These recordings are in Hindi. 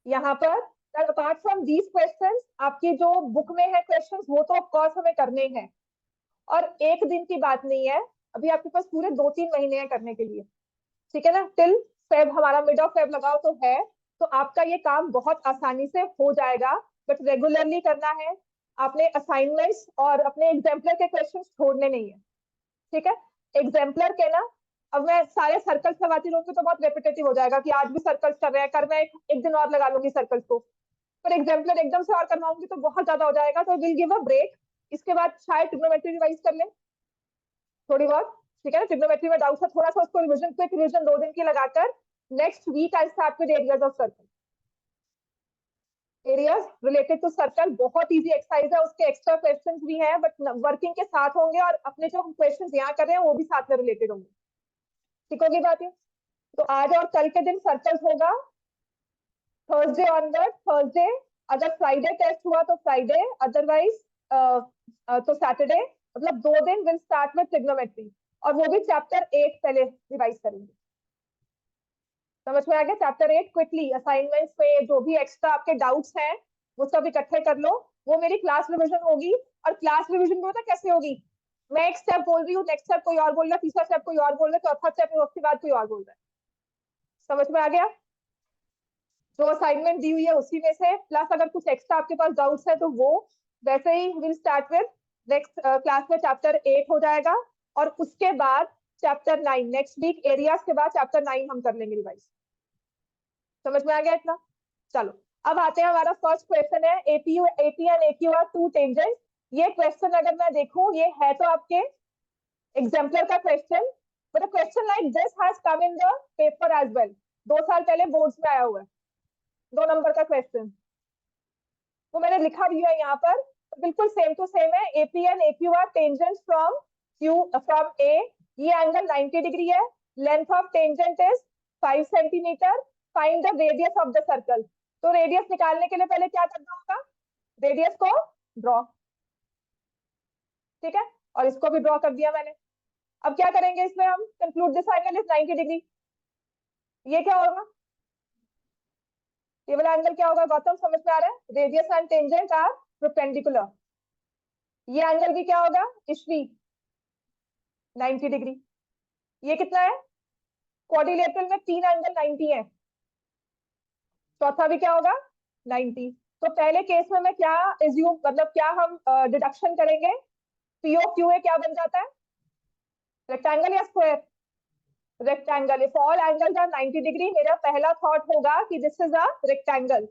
यहाँ पर अपार्ट फ्रॉम दीज क्वेश्चंस आपकी जो बुक में है क्वेश्चंस वो तो ऑफ कोर्स हमें करने हैं, और एक दिन की बात नहीं है, अभी आपके पास पूरे 2-3 महीने हैं करने के लिए, ठीक है ना, टिल फेब, हमारा मिड ऑफ फेब लगाओ तो है, तो आपका ये काम बहुत आसानी से हो जाएगा, बट रेगुलरली करना है। आपने असाइनमेंट्स और अपने एग्जाम्पलर के क्वेश्चन छोड़ने नहीं है, ठीक है। एग्जाम्पलर के ना, अब मैं सारे सर्कल्स लगाती रहूंगी तो बहुत रेपिटेटिव हो जाएगा कि आज भी सर्कल्स कर रहे हैं, कर मैं एक दिन और लगा लूंगी सर्कल्स को, पर एग्जाम्पलर एकदम से और करवाऊंगी तो बहुत ज्यादा हो जाएगा, तो विल गिव अ ब्रेक। इसके बाद शायद ट्रिग्नोमेट्री रिवाइज कर लें थोड़ी बहुत, ठीक है ना, ट्रिग्नोमेट्री में डाउट है थोड़ा सा, उसको रिविजन, क्विक रिविजन 2 दिन की लगाकर next week I start with areas of circle. Areas related to circle बहुत इजी एक्सरसाइज है, उसके एक्स्ट्रा क्वेश्चंस भी हैं, बट वर्किंग के साथ होंगे, और अपने जो क्वेश्चंस यहाँ कर रहे हैं वो भी साथ में रिलेटेड होंगे, ठीक होगी बात ये। तो आज और कल के दिन सर्कल्स होगा, थर्सडे ऑनवर्ड, थर्सडे, अगर फ्राइडे टेस्ट हुआ तो फ्राइडे, अदरवाइज तो सैटरडे, मतलब 2 दिन विल स्टार्ट विद ट्रिग्नोमेट्री, और वो भी चैप्टर 8 पहले रिवाइज करेंगे। समझ में आ गया? चैप्टर 8 क्विकली, असाइनमेंट्स पे जो भी एक्स्ट्रा आपके डाउट्स हैं वो सब इकट्ठे कर लो, वो मेरी क्लास रिविजन होगी। और क्लास रिविजन में पता कैसे होगी, मैं एक स्टेप बोल रही हूँ, नेक्स्ट स्टेप कोई और बोल रहा है, तीसरा स्टेप कोई और बोल रहा है, चौथा स्टेप उसके बाद कोई और बोल रहा है। समझ में आ गया? जो असाइनमेंट दी हुई है उसी में से प्लस अगर कुछ एक्स्ट्रा आपके पास डाउट्स है तो वो, वैसे he will start with next class में चैप्टर 8 हो जाएगा, और उसके बाद चैप्टर 9 नेक्स्ट वीक, एरियाज के बाद चैप्टर 9 हम कर लेंगे रिवाइज। समझ में आ गया इतना? चलो अब आते हैं, हमारा फर्स्ट क्वेश्चन है एपीयू AP and AQ are two tangents. ये क्वेश्चन अगर मैं देखूं, ये है तो आपके एग्जाम्पलर का question, but question like this has come in the paper as well, 2 साल पहले बोर्ड्स में आया हुआ है, 2 नंबर का क्वेश्चन, वो मैंने लिखा भी है यहाँ पर, बिल्कुल सेम टू सेम है। AP and AQ are tangent from Q, from A, ये एंगल 90 डिग्री है, length of tangent is 5 centimetre, find the radius of the circle. तो रेडियस निकालने के लिए पहले क्या करना होगा, रेडियस को ड्रॉ, ठीक है, और इसको भी ड्रॉ कर दिया मैंने। अब क्या करेंगे इसमें हम, conclude this angle is 90 degree, ये क्या होगा, ये वाला एंगल क्या होगा गौतम, समझ में आ रहा है? Radius and tangent are perpendicular, ये एंगल भी क्या होगा इश्वी, 90 डिग्री। ये कितना है, क्वाड्रिलेटरल में 3 एंगल 90 है, चौथा भी क्या होगा 90। तो पहले केस में मैं क्या एज्यूम, मतलब क्या हम डिडक्शन करेंगे, पीओ क्यू ए क्या बन जाता है, रेक्टेंगल या square, rectangle. If all angles are 90 degree, मेरा पहला थॉट होगा कि दिस इज अ रेक्टेंगल,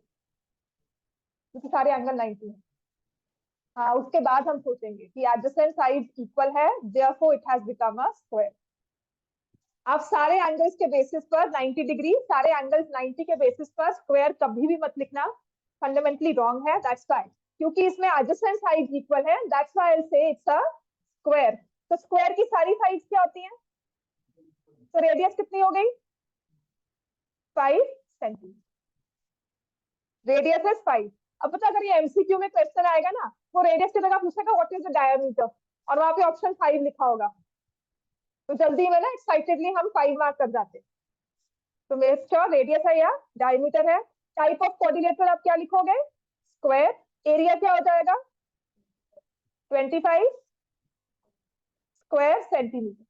क्योंकि सारे एंगल 90 है। हाँ, उसके बाद हम सोचेंगे कि एडजेसेंट साइड्स इक्वल है, therefore it has become a square. आप सारे एंगल्स के बेसिस पर 90 डिग्री, सारे एंगल्स 90 के बेसिस पर स्क्वायर कभी भी मत लिखना, फंडामेंटली रॉन्ग है, दैट्स व्हाई, क्योंकि इसमें एडजेसेंट साइड्स इक्वल है, that's why I will say it's a square. तो स्क्वायर की सारी साइड्स क्या होती हैं, तो रेडियस कितनी हो गई 5 सेंटीमीटर, रेडियस इज 5। अब पता, अगर ये एमसीक्यू में क्वेश्चन आएगा ना, वो रेडियस की जगह पूछेगा व्हाट इज द डायमीटर, और वहां पे ऑप्शन 5 लिखा होगा, तो जल्दी में ना एक्साइटेडली हम 5 मार्क कर जाते। तो मेक श्योर रेडियस है या डायमीटर है। टाइप ऑफ कोऑर्डिनेटर आप क्या लिखोगे, स्क्वायर। एरिया क्या हो जाएगा 25 स्क्वायर सेंटीमीटर।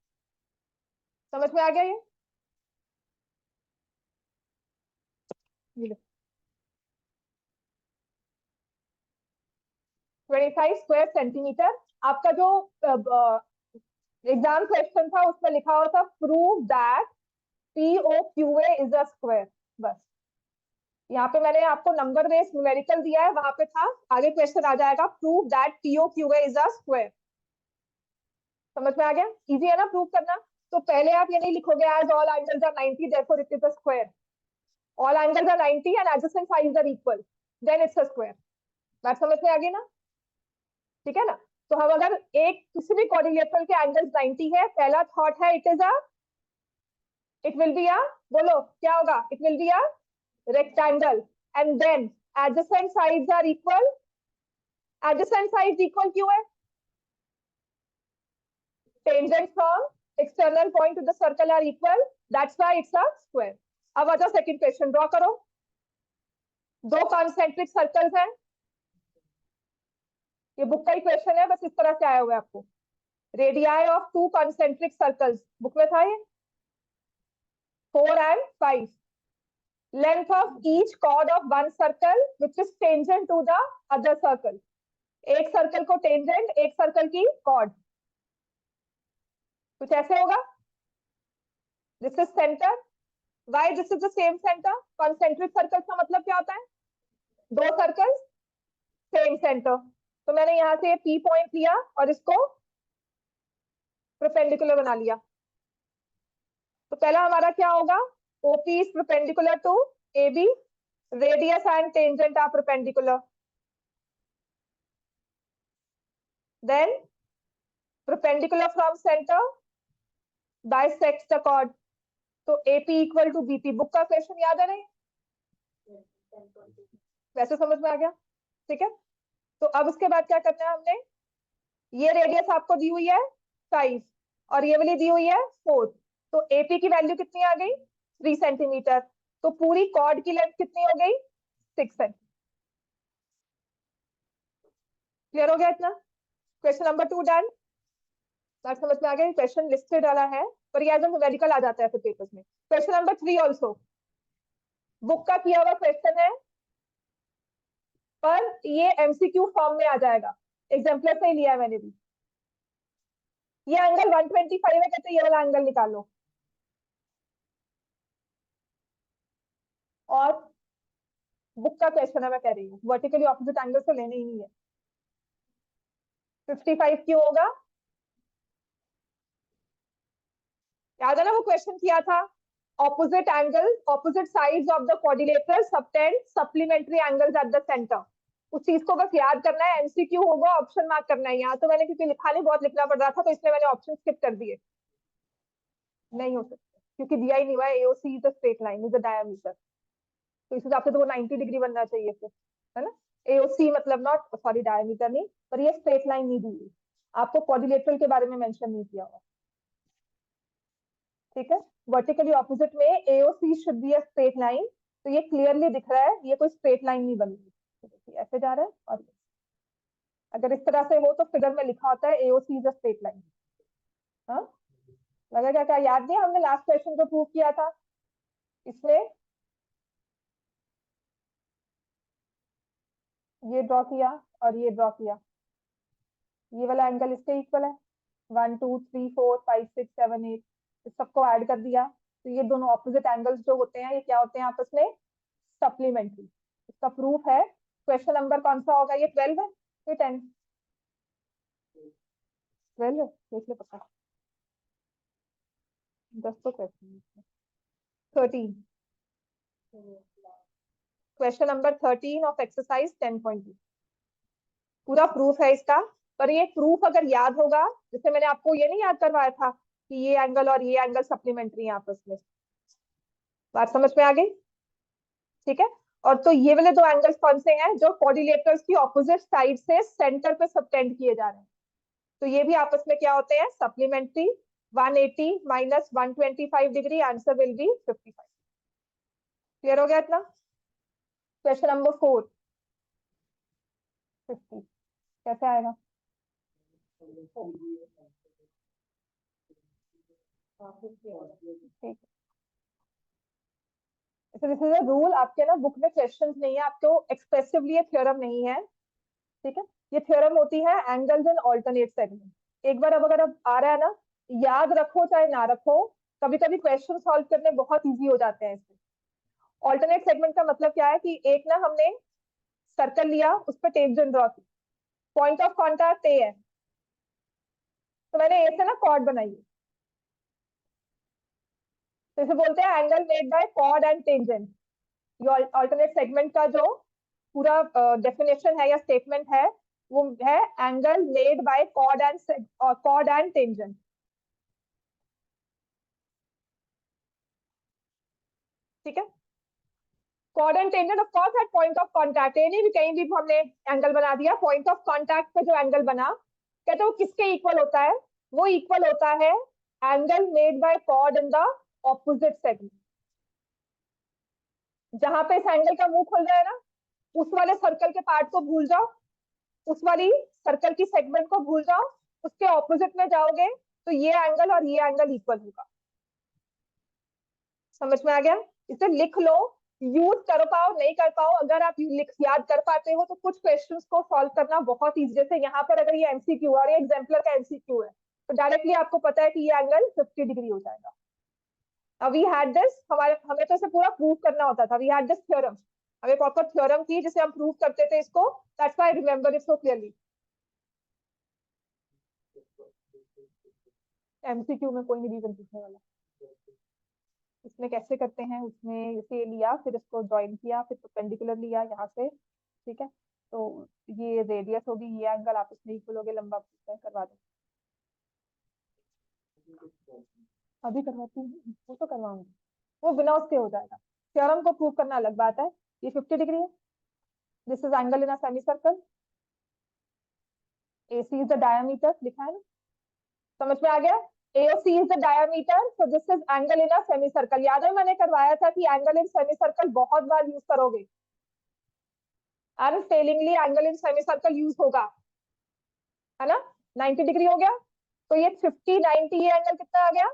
समझ में आ गया ये 25 स्क्वायर सेंटीमीटर। आपका जो एग्जाम क्वेश्चन था उसमें लिखा हुआ था prove that POQA is a square, बस यहाँ पे मैंने आपको नंबर बेस्ड न्यूमेरिकल दिया है, वहां पे था, आगे क्वेश्चन आ जाएगा prove that POQA is a square. समझ में आ गया, इजी है ना प्रूव करना। तो पहले आप ये नहीं लिखोगे as all angles are 90 therefore it is a square, all angles are 90 and adjacent sides are equal, then it's a square। बात समझ में आ गई ना, ठीक है ना। तो हम अगर एक किसी भी कोऑर्डिनेटर के एंगल्स 90 है, पहला थॉट है it is a, it will be a, बोलो क्या होगा, it will be a rectangle, and then adjacent sides are equal, adjacent sides equal क्यों है, tangent from external point to the circle are equal, that's why it's a square। अब आ जाओ सेकंड क्वेश्चन ड्रॉ करो। दो कॉन्सेंट्रिक सर्कल्स हैं, ये बुक का ही क्वेश्चन है, बस इस तरह से आया हुआ है आपको। Radii of to concentric circles, book में था ये, 4 and 5. Length of each chord of one circle which is tangent to the other circle. एक सर्कल को टेंजेंट, एक सर्कल की कॉर्ड, कुछ ऐसे होगा। This is centre, why this is the same centre. Concentric circle का मतलब क्या होता है, दो सर्कल सेम सेंटर। तो मैंने यहां से पी पॉइंट लिया और इसको परपेंडिकुलर बना लिया। तो पहला हमारा क्या होगा, OP is perpendicular to A B, radius and tangent are perpendicular, then perpendicular from center bisects the chord. तो AP equal to BP, book का क्वेश्चन याद है नहीं, वैसे समझ में आ गया, ठीक है। तो अब उसके बाद क्या करना है हमने, ये रेडियस आपको दी हुई है 5 और ये वाली दी हुई है 4, तो AP की वैल्यू कितनी आ गई 3 सेंटीमीटर, तो पूरी कॉर्ड की लेंथ कितनी हो गई 6 सेंटीमीटर। क्लियर हो गया इतना। क्वेश्चन नंबर 2 डन, बात समझ में आ गई। क्वेश्चन लिस्टेड वाला है पर ये एज न्यूमेरिकल आ जाता है फिर पेपर्स में। क्वेश्चन नंबर 3 ऑल्सो बुक का किया हुआ क्वेश्चन है, पर ये एमसीक्यू फॉर्म में आ जाएगा, एग्जाम्पलर से ही लिया है मैंने भी। ये एंगल 125 है, कहते हैं ये वाला एंगल निकालो, और बुक का क्वेश्चन है, मैं कह रही हूँ वर्टिकली ऑपोजिट एंगल तो लेने ही नहीं है। 55 क्यों होगा, याद है ना वो क्वेश्चन किया था, opposite angle, opposite sides of the quadrilateral subtend supplementary angles at the centre. उस चीज को बस याद करना है, एमसीक्यू होगा, ऑप्शन मार्क करना है। यहाँ तो मैंने क्योंकि लिखा नहीं, बहुत लिखना पड़ रहा था, तो इसलिए मैंने ऑप्शन स्किप कर दिए। नहीं हो सकता क्योंकि दिया ही नहीं हुआ है, AOC is a straight line is a diameter, तो इस हिसाब से तो वो 90 डिग्री बनना चाहिए फिर, है ना। एओसी मतलब नॉट, सॉरी डायमीटर नहीं, पर ये स्ट्रेट लाइन नहीं दी हुई, आपको क्वाड्रिलेटरल के बारे में मेंशन नहीं किया हुआ, ठीक है। वर्टिकली ऑपोजिट में AOC should be a straight line, तो ये क्लियरली दिख रहा है ये कोई स्ट्रेट लाइन नहीं बनी, ऐसे जा रहा है, और अगर इस तरह से हो तो फिगर में लिखा होता है AOC is a straight line. हाँ, लगा क्या, क्या याद नहीं, हमने लास्ट क्वेश्चन को प्रूव किया था इसमें, ये ड्रॉ किया और ये ड्रॉ किया, ये वाला एंगल इसके इक्वल है, 1 2 3 4 5 6 7 8, इस सबको ऐड कर दिया, तो ये दोनों ऑपोजिट एंगल्स जो होते हैं ये क्या होते हैं आपस में, सप्लीमेंट्री। इसका प्रूफ है। क्वेश्चन नंबर कौन सा होगा, ये 12 है, ये 10, 12 है, देख ले पक्का, 10 तो question, 13, question number 13 of exercise 10.2, पूरा प्रूफ है इसका। पर ये प्रूफ अगर याद होगा, जैसे मैंने आपको ये नहीं याद करवाया था कि ये एंगल और ये एंगल सप्लीमेंट्री है आपस में, बात समझ में आ गई, ठीक है। और तो ये वाले दो एंगल्स कौन से हैं, जो कोऑर्डिनेटर्स की ऑपोजिट साइड से सेंटर पे सबटेंड किए जा रहे हैं, तो ये भी आपस में क्या होते हैं, supplementary. 180 minus 125 degree, answer will be 55। Clear हो गया इतना। क्वेश्चन नंबर 4, 50 कैसे आएगा, ठीक। दिस इज अ रूल, आपके ना बुक में क्वेश्चंस नहीं है, आपको एक्सप्रेसिवली ये थ्योरम नहीं है, ठीक है। ये थ्योरम होती है एंगल्स इन ऑल्टरनेट सेगमेंट। एक बार अब अगर अब आ रहा है ना, याद रखो चाहे ना रखो, कभी कभी क्वेश्चन सॉल्व करने बहुत इजी हो जाते हैं इससे। ऑल्टरनेट सेगमेंट का मतलब क्या है कि एक ना हमने सर्कल लिया, उस पर टेंजेंट ड्रॉ की, पॉइंट ऑफ कॉन्टैक्ट ए है, तो मैंने ए से ना कॉर्ड बनाई है, तो इसे बोलते हैं angle made by chord and tangent. ये ऑल्टरनेट सेगमेंट का जो पूरा डेफिनेशन है या स्टेटमेंट है, वो है angle made by chord and tangent, ठीक है। Chord and tangent of course at point of contact, ये नहीं भी कहीं भी हमने एंगल बना दिया, पॉइंट ऑफ कांटेक्ट पे जो एंगल बना, कहते हैं वो किसके इक्वल होता है, वो इक्वल होता है angle made by chord in the opposite segment. जहां पे इस एंगल का मुंह खुल रहा है ना, उस वाले सर्कल के पार्ट को भूल जाओ, उस वाली सर्कल की सेगमेंट को भूल जाओ, उसके ऑपोजिट में जाओगे तो ये एंगल और ये एंगल इक्वल होगा। समझ में आ गया? इसे लिख लो, यूज कर पाओ नहीं कर पाओ, अगर आप याद कर पाते हो तो कुछ क्वेश्चंस को सॉल्व करना बहुत ईजी। जैसे यहाँ पर अगर ये एमसीक्यू और ये एग्जाम्पलर का एमसीक्यू है तो डायरेक्टली आपको पता है कि ये एंगल 50 डिग्री हो जाएगा। वी हैड दिस, हमें तो इसे पूरा प्रूव करना होता था। वी हैड दिस थ्योरम, हमें प्रॉपर थ्योरम थी जिसे हम प्रूव करते थे इसको। That's why I remember it so clearly. MCQ में कोई नहीं रीजन पूछने वाला। इसमें कैसे करते हैं, उसमें इसे लिया, फिर इसको ज्वाइन किया, फिर परपेंडिकुलर लिया यहाँ से, ठीक है। तो ये रेडियस होगी, ये एंगल आप इसमें इक्वल होगे, लंबा करवा दो। अभी करवाती हूँ, वो तो करवाऊंगी, वो बिना उसके हो जाएगा। थ्योरम को प्रूव करना अलग बात है। ये 50 डिग्री है, this is angle in a semi circle, AC is the diameter, लिखा है ना, समझ में आ गया? AOC is the diameter, so this is angle in a semicircle। याद है मैंने करवाया था कि एंगल इन सेमीसर्कल बहुत बार यूज करोगे, अनफेलिंगली एंगल इन सेमीसर्कल यूज होगा, है ना। 90 डिग्री हो गया, तो ये 50 90 ये एंगल कितना आ गया?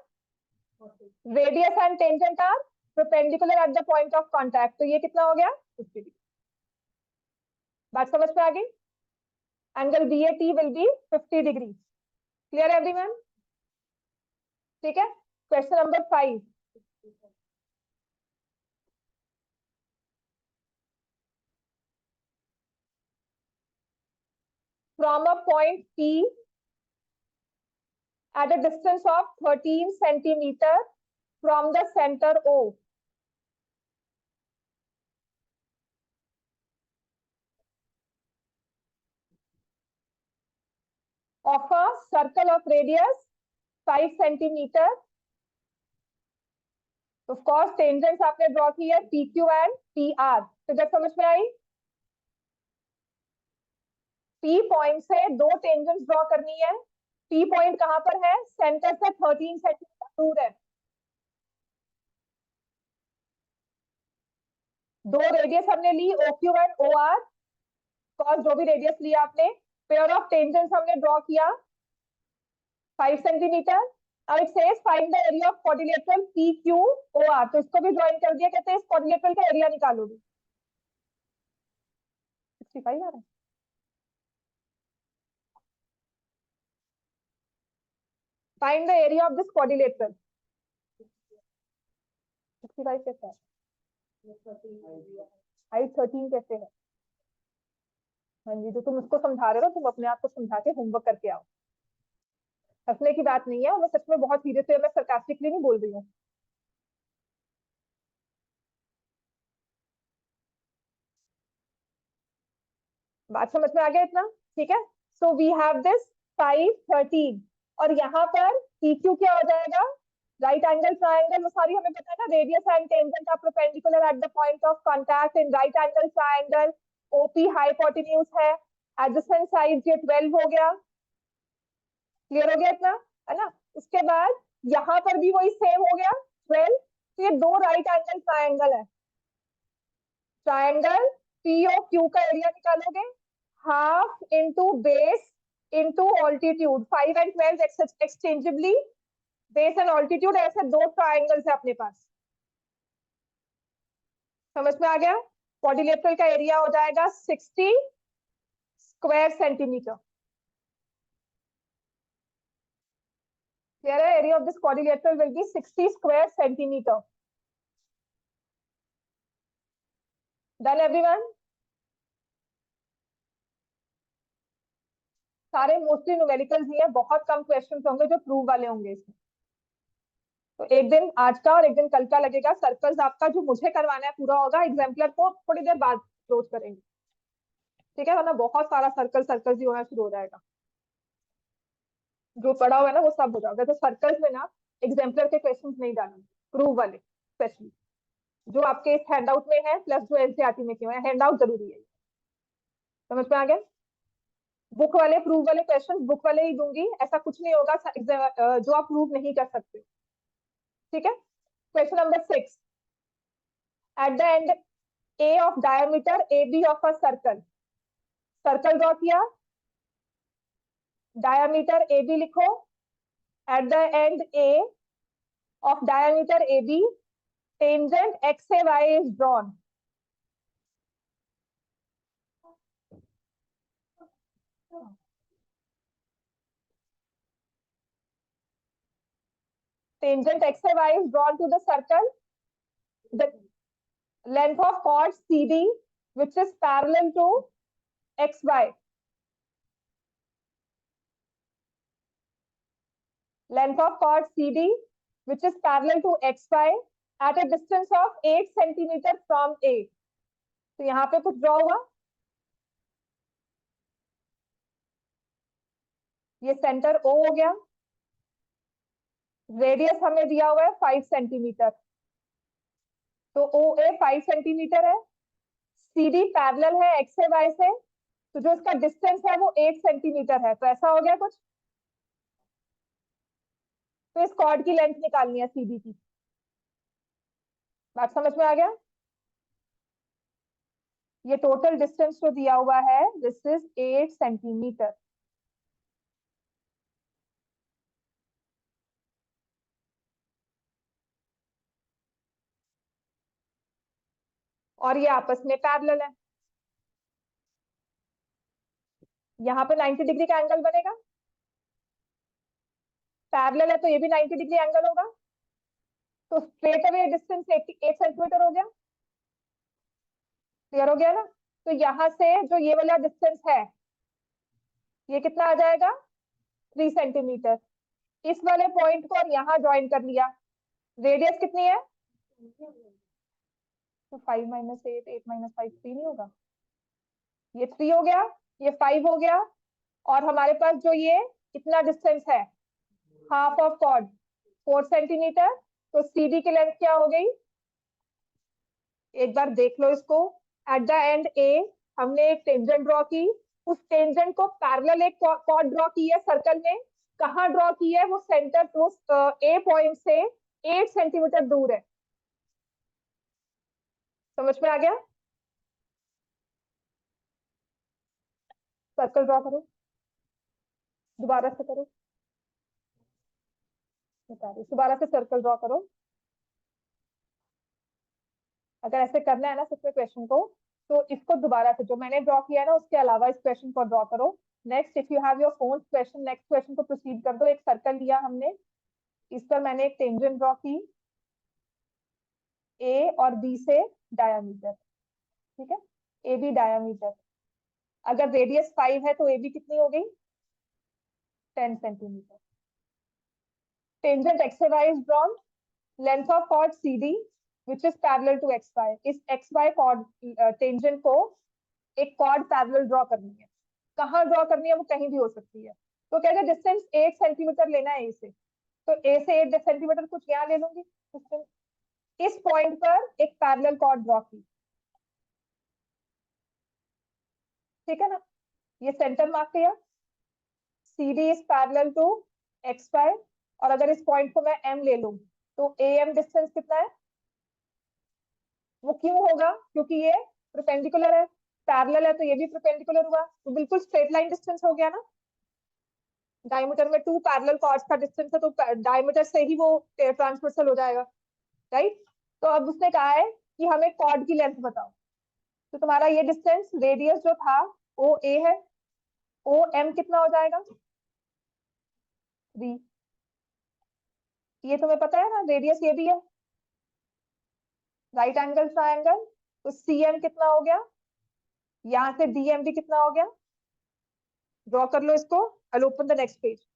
Radius and tangent are perpendicular at the point of contact, तो ये कितना हो गया? 50 डिग्री। बात समझ में आ गई? Angle BAT will be 50 degree. Clear everyone? ठीक है। Question number 5, from a point P at a distance of 13 centimeter from the center O, of a circle of radius 5 centimeter। Of course tangents आपने ड्रॉ की है PQ and PR, तो जब समझ में आई? P पॉइंट से दो टेंजेंट्स ड्रॉ करनी है। P पॉइंट कहां पर है? सेंटर से 13 सेंटीमीटर दूर है। दो रेडियस हमने ली, OQ एंड OR, कॉस जो भी रेडियस लिया आपने, पेयर ऑफ टेंजेंट्स हमने ड्रॉ किया 5 सेंटीमीटर। अब it says find the area of quadrilateral PQOR, तो इसको भी ज्वाइन कर दिया, कहते हैं इस क्वाड्रिलेटरल का एरिया निकालोगे। 65 आ रहा है, find the area of this quadrilateral. 65 कैसे है? हाइट 13 कैसे है? हाँ जी, जो तुम उसको समझा रहे हो तुम अपने आप को समझा के होमवर्क करके आओ। हंसने की बात नहीं है, मैं सच में बहुत सीरियस है, मैं सरकास्टिकली नहीं बोल रही हूँ। बात समझ में आ गया इतना? ठीक है। सो वी हैव दिस 5 13, और यहाँ पर PQ क्या हो जाएगा? राइट एंगल ट्राइंगल, वो सारी हमें पता है ना, radius and tangent are perpendicular at the point of contact in right angle triangle. OP hypotenuse है, एडजेसेंट साइड ये 12 हो गया। क्लियर हो गया इतना, है ना? उसके बाद यहाँ पर भी वही सेम हो गया 12। तो ये दो राइट एंगल ट्राइंगल है, ट्राइंगल POQ का एरिया निकालोगे, half into base into altitude, 5 and 12 exchangeably, base and altitude, ऐसे दो ट्राइंगल्स है अपने पास। समझ में आ गया? क्वाड्रिलेटरल का एरिया हो जाएगा 60 स्क्वायर सेंटीमीटर। क्लियर है? Area of this quadrilateral will be 60 square centimetre. Done everyone? सारे मोस्टली न्यूमेरिकल्स ही है, बहुत कम क्वेश्चंस होंगे जो प्रूव वाले होंगे इसमें। तो एक दिन आज का और एक दिन कल का लगेगा। सर्कल्स आपका जो मुझे करवाना है पूरा होगा, एग्जाम्पलर को थोड़ी देर बाद क्लोज करेंगे, ठीक है? वरना बहुत सारा सर्कल्स ही होना शुरू हो जाएगा, जो पढ़ा हुआ है ना वो सब हो जाएगा। तो सर्कल्स में ना एग्जाम्पलर के क्वेश्चंस नहीं डालेंगे, प्रूव वाले स्पेशली, जो आपके इस हैंडआउट में है प्लस जो एनसीईआरटी में क्यों है, हैंडआउट जरूरी है। समझ में आ गया? बुक वाले प्रूव वाले क्वेश्चन बुक वाले ही दूंगी, ऐसा कुछ नहीं होगा जो आप प्रूव नहीं कर सकते, ठीक है? Question number 6, at the end A of diameter A B of a circle, circle draw किया, डायमीटर ए बी लिखो, at the end A of diameter A B tangent X से Y is drawn. Tangent x and y is drawn to the circle. The length of chord CD, which is parallel to xy. Length of chord CD, which is parallel to xy at a distance of 8 centimeter from A. तो यहाँ पे कुछ ड्रॉ हुआ, ये सेंटर O हो गया, रेडियस हमें दिया हुआ है 5 सेंटीमीटर, तो OA 5 सेंटीमीटर है, CD पैरेलल है एक्स से वाई से, तो जो इसका डिस्टेंस है वो 8 सेंटीमीटर है, तो ऐसा हो गया कुछ। तो इस कॉर्ड की लेंथ निकालनी है सीडी की, बात समझ में आ गया। ये टोटल डिस्टेंस जो दिया हुआ है दिस इज 8 सेंटीमीटर। और ये आपस में पैरेलल है, यहाँ पे 90 डिग्री का एंगल बनेगा, पैरेलल है तो ये भी 90 डिग्री एंगल होगा, तो स्ट्रेट अवे डिस्टेंस 8 सेंटीमीटर हो गया। क्लियर हो गया ना। तो यहाँ से जो ये वाला डिस्टेंस है ये कितना आ जाएगा 3 सेंटीमीटर। इस वाले पॉइंट को और यहाँ ज्वाइन कर लिया, रेडियस कितनी है, तो 5 माइनस 8, 8 माइनस 5 3 नहीं होगा, ये 3 हो गया, ये 5 हो गया, और हमारे पास जो ये इतना डिस्टेंस है हाफ ऑफ कॉर्ड 4 सेंटीमीटर, तो सीडी की लेंथ क्या हो गई, एक बार देख लो इसको। एट द एंड ए हमने एक टेंजेंट ड्रॉ की, उस टेंजेंट को पैरेलल एक कॉर्ड ड्रॉ की है सर्कल में, कहाँ ड्रॉ की है, वो सेंटर टू ए पॉइंट से 8 सेंटीमीटर दूर है। समझ में आ गया। सर्कल ड्रॉ करो, दोबारा से करो, बता रही दोबारा से सर्कल ड्रॉ करो। अगर ऐसे करना है ना सच में क्वेश्चन को, तो इसको दोबारा से जो मैंने ड्रॉ किया है ना उसके अलावा इस क्वेश्चन को ड्रॉ करो। Next if you have your phone question, next question को प्रोसीड कर दो। एक सर्कल लिया हमने, इस पर मैंने एक टेंजेंट ड्रॉ की ए और बी से डायामीटर, ठीक है, ए बी डायामीटर। अगर रेडियस 5 है तो ए बी कितनी हो गई 10 centimetre. Tangent X Y is drawn, length of chord C D which is parallel to X Y. इस एक्स वाई कॉर्ड टेंजेंट को एक कॉर्ड पैरेलल ड्रॉ करनी है, कहाँ ड्रॉ करनी है वो कहीं भी हो सकती है। तो कहते हैं डिस्टेंस 8 सेंटीमीटर लेना है ए से, तो ए से 8 सेंटीमीटर कुछ यहाँ ले लूंगी डिस्टेंस। इस पॉइंट पर एक पैरेलल कॉर्ड ड्रॉ की, ठीक है ना, ये सेंटर मार्क किया, C D is parallel to X Y, और अगर इस पॉइंट को मैं एम ले लूं तो ए एम डिस्टेंस कितना है, वो क्यों होगा, क्योंकि ये परपेंडिकुलर है, पैरेलल है तो ये भी परपेंडिकुलर हुआ, तो बिल्कुल स्ट्रेट लाइन डिस्टेंस हो गया ना। डायमीटर में 2 पैरेलल कॉर्ड्स का डिस्टेंस है, तो डायमीटर से ही वो ट्रांसवर्सल हो जाएगा, राइट। तो अब उसने कहा है कि हमें कॉर्ड की लेंथ बताओ, तो तुम्हारा ये डिस्टेंस रेडियस जो था ओ ए है, ओ एम कितना हो जाएगा 3, ये तुम्हें पता है ना, रेडियस ये भी है, राइट एंगल ट्रायंगल, तो सी एम कितना हो गया, यहाँ से डी एम भी कितना हो गया, ड्रॉ कर लो इसको। I open the next page.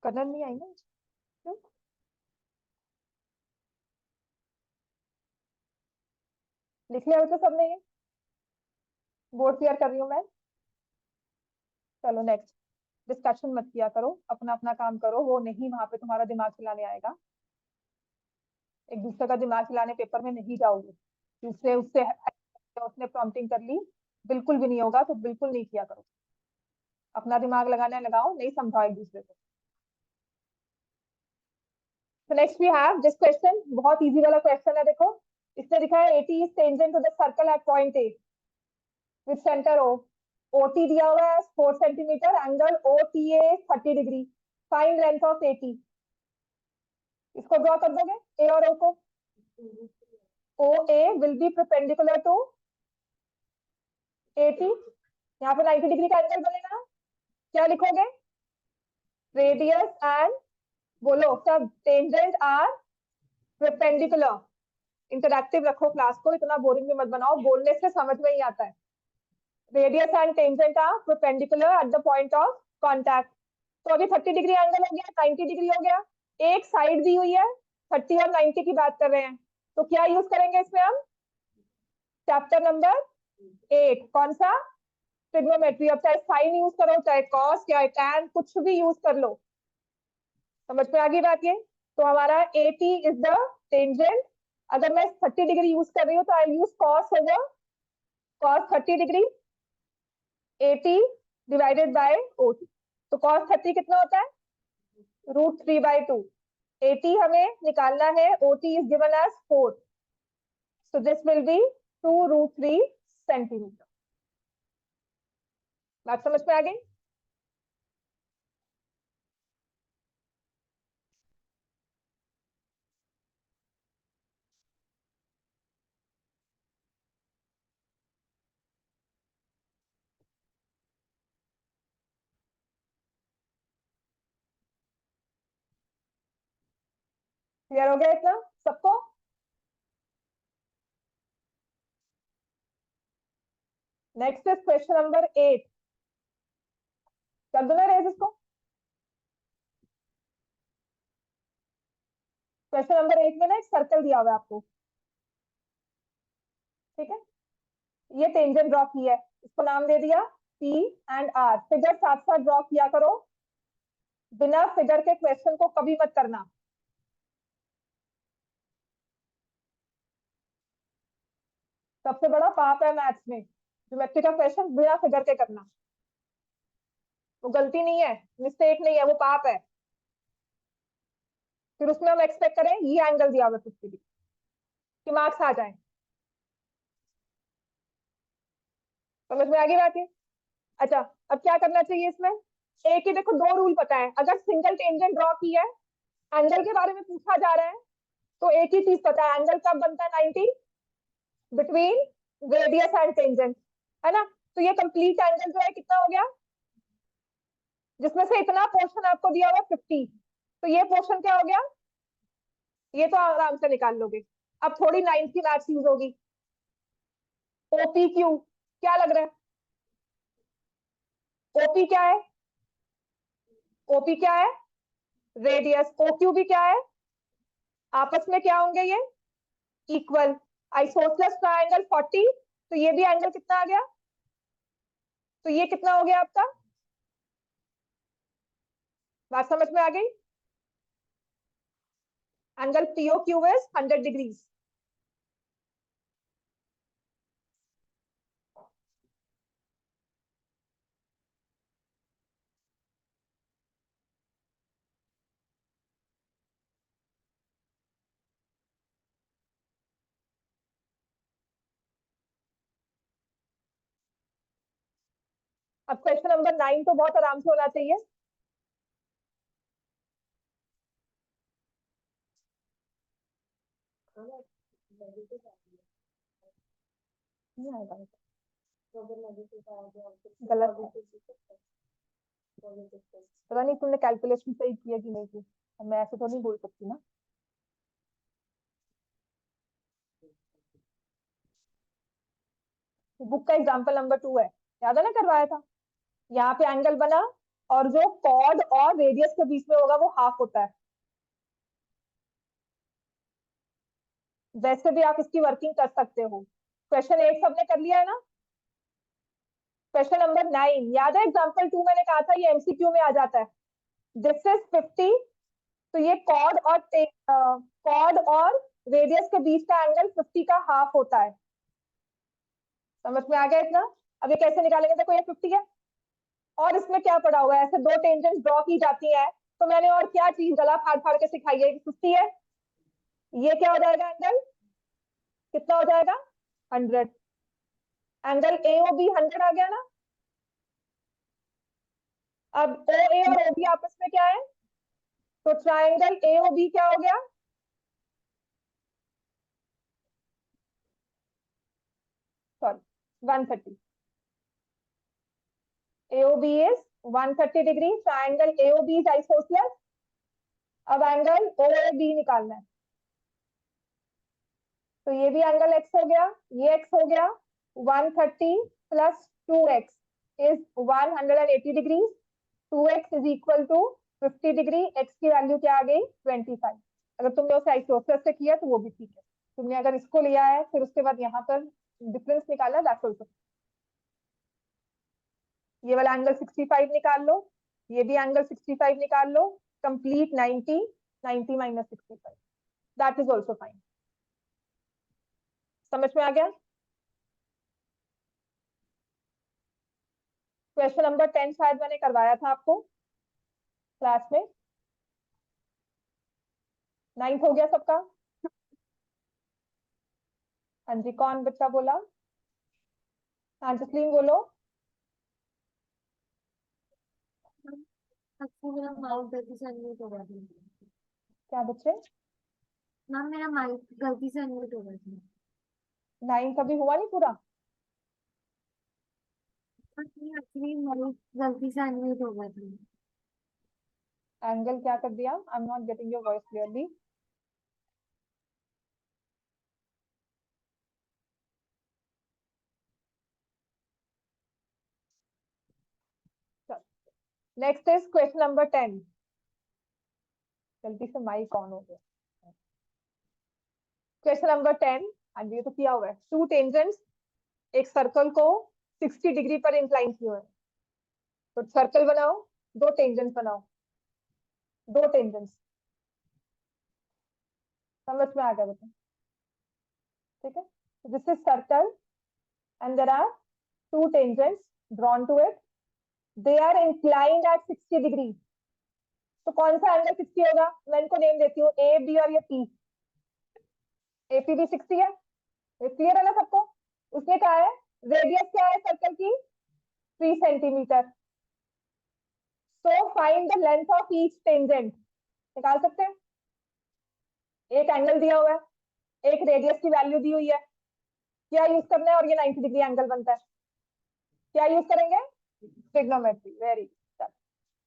करना नहीं आई ना? क्यों? लिख लिया हो तो सबने ये? बोर्ड क्लियर कर रही हूँ मैं। चलो नेक्स्ट। डिस्कशन मत किया करो, अपना अपना काम करो, वो नहीं वहां पे तुम्हारा दिमाग चलाने आएगा। एक दूसरे का दिमाग चलाने पेपर में नहीं जाओगे। दूसरे उससे उसने प्रॉम्प्टिंग कर ली, बिल्कुल भी नहीं होगा, तो बिल्कुल नहीं किया करो। अपना दिमाग लगाना लगाओ, नहीं समझाओ एक दूसरे को। तो next we have this question, बहुत इजी वाला क्वेश्चन है। देखो इसने लिखा है 80 is tangent to the circle at point A with centre O. OT दिया हुआ है 4 सेंटीमीटर, angle O T A 30 degree, find length of AT. इसको ड्रॉ कर दोगे ए और ओ को? O A will be perpendicular to AT. यहाँ पे 90 डिग्री का एंगल बनेगा। क्या लिखोगे? रेडियस एंड, बोलो सब, टेंजेंट आर परपेंडिकुलर। इंटरैक्टिव रखो क्लास को, इतना बोरिंग भी मत बनाओ, बोलने से समझ में ही आता है। Radius and tangent are perpendicular at the point of contact. तो अभी 30 डिग्री एंगल हो गया, 90 डिग्री हो गया, एक साइड दी हुई है, 30 और 90 की बात कर रहे हैं। तो क्या यूज करेंगे इसमें हम? चैप्टर नंबर 8, कौन सा? ट्रिग्नोमेट्री। अब चाहे साइन यूज करो, चाहे कॉस, चाहे टैन, कुछ भी यूज कर लो। समझ में आ गई बात ये? तो हमारा 80 इज द टेंजेंट। अगर मैं 30 डिग्री यूज कर रही हूँ तो I use cos over cos 30 degree, 80 divided by OT. तो कॉस 30 कितना होता है? √3/2। 80 हमें निकालना है, OT is given as 4, so this will be 2√3 centimetre. बात समझ में आ गई? क्लियर हो गया इतना सबको? Next is question number 8। कर दो ना रेज इसको। क्वेश्चन नंबर 8 में ना एक सर्कल दिया हुआ है आपको, ठीक है? ये टेंजेंट ड्रॉ की है, इसको नाम दे दिया पी एंड आर। फिगर साथ साथ ड्रॉ किया करो, बिना फिगर के क्वेश्चन को कभी मत करना। सबसे बड़ा पाप है मैथ्स में, ज्योमेट्री का क्वेश्चन बिना फिगर के करना। वो गलती नहीं है, मिस्टेक नहीं है, वो पाप है। फिर उसमें हम एक्सपेक्ट करें ये एंगल दिया हुआ 50 डिग्री कि मार्क्स आ जाए। समझ में आ गई बात ये? अच्छा, अब क्या करना चाहिए इसमें? एक ही देखो, दो रूल पता है। अगर सिंगल टेंजेंट ड्रॉ की है, एंगल के बारे में पूछा जा रहा है, तो एक ही चीज पता है, एंगल कब बनता है? 90 बिटवीन रेडियस एंड टेंजेंट, है ना? तो ये कंप्लीट एंगल जो है कितना हो गया, जिसमें से इतना पोर्शन आपको दिया हुआ 50, तो ये पोर्शन क्या हो गया? ये तो आराम से निकाल लोगे। अब थोड़ी नाइन्थ की मैथ्स यूज होगी। ओपी क्यू, क्या लग रहा है? ओपी क्या है? ओपी क्या है? रेडियस। ओक्यू भी क्या है? आपस में क्या होंगे ये? इक्वल। आइसोसेलेस ट्रायंगल 40, तो ये भी एंगल कितना आ गया? तो ये कितना हो गया आपका? बात समझ में आ गई? Angle PO Q is 100 degrees. अब क्वेश्चन नंबर 9 तो बहुत आराम से होना चाहिए। नहीं आएगा, गलत है। पता नहीं तुमने कैलकुलेशन सही किया कि नहीं की, अब मैं ऐसे तो नहीं बोल सकती ना। बुक का एग्जाम्पल नंबर 2 है, याद है ना, करवाया था। यहाँ पे एंगल बना और जो कॉर्ड और रेडियस के बीच में होगा वो हाफ होता है। वैसे भी आप इसकी वर्किंग कर सकते हो। क्वेश्चन 8 सबने कर लिया है ना। क्वेश्चन नंबर 9 याद है, एग्जाम्पल 2 मैंने कहा था ये एमसीक्यू में आ जाता है। दिस इज 50, तो ये कॉर्ड और रेडियस के बीच का एंगल 50 का हाफ होता है। समझ में आ गया इतना। अब ये कैसे निकालेंगे, देखो ये 50 है और इसमें क्या पड़ा हुआ है, ऐसे दो टेंजेंट ड्रॉ की जाती है। तो मैंने और क्या चीज गला फाड़ फाड़ के सिखाई है, 50 है, ये क्या हो जाएगा एंगल, कितना हो जाएगा 100। एंगल ए ओ बी 100 आ गया ना। अब ओ ए और ओ बी आपस में क्या है, तो ट्राइंगल ए ओ बी क्या हो गया, sorry 130। AOB is 130 degree, triangle AOB is isosceles. अब एंगल OAB निकालना है, तो ये भी एंगल x हो गया, ये x हो गया। 130 plus 2x is 180 degree. 2x is equal to 50 degree. x की वैल्यू क्या आ गई 25। अगर तुमने उसे आइसोसेलेस से किया तो वो भी ठीक है। तुमने अगर इसको लिया है फिर उसके बाद यहाँ पर डिफरेंस निकाला, दैट्स आल्सो। ये वाला एंगल 65 निकाल लो, ये भी एंगल 65 निकाल लो। Complete 90, 90 minus 65, that is also fine. समझ में आ गया। क्वेश्चन नंबर 10 शायद मैंने करवाया था आपको क्लास में। 9th हो गया सबका। हाँ जी, कौन बच्चा बोला, हाँ जसलीन बोलो। मेरा माइक गलती से अनम्यूट हो गया था। क्या बच्चे, मैम मेरा माइक गलती से अनम्यूट हो गया था। 9 अभी हुआ नहीं पूरा। एक्चुअली माइक गलती से अनम्यूट हो गया था। एंगल क्या कर दिया, I am not getting your voice clearly. Next is question number 10। गलती से माइक ऑन हो गया। क्वेश्चन नंबर 10, हाँ जी ये तो किया हुआ है। टू टेंजेंट्स एक सर्कल को 60 डिग्री पर इंक्लाइन किए हुए हैं। तो सर्कल बनाओ, दो टेंजेंट्स बनाओ, दो टेंजेंट्स। समझ में आ गया बेटा, ठीक है। This is circle and there are two tangents drawn to it, they are inclined at 60 degree. तो कौन सा एंगल 60 होगा, मैं इनको नेम देती हूँ ए बी और ये पी। ए पी भी 60 है, ये क्लियर है ना सबको। उसने कहा है रेडियस क्या है सर्कल की 3 centimetre. So find the length of each tangent. निकाल सकते हैं। एक एंगल दिया हुआ है, एक रेडियस की वैल्यू दी हुई है, क्या यूज करना है, और ये 90 डिग्री एंगल बनता है, क्या यूज करेंगे, ट्रिग्नोमेट्री। वेरी,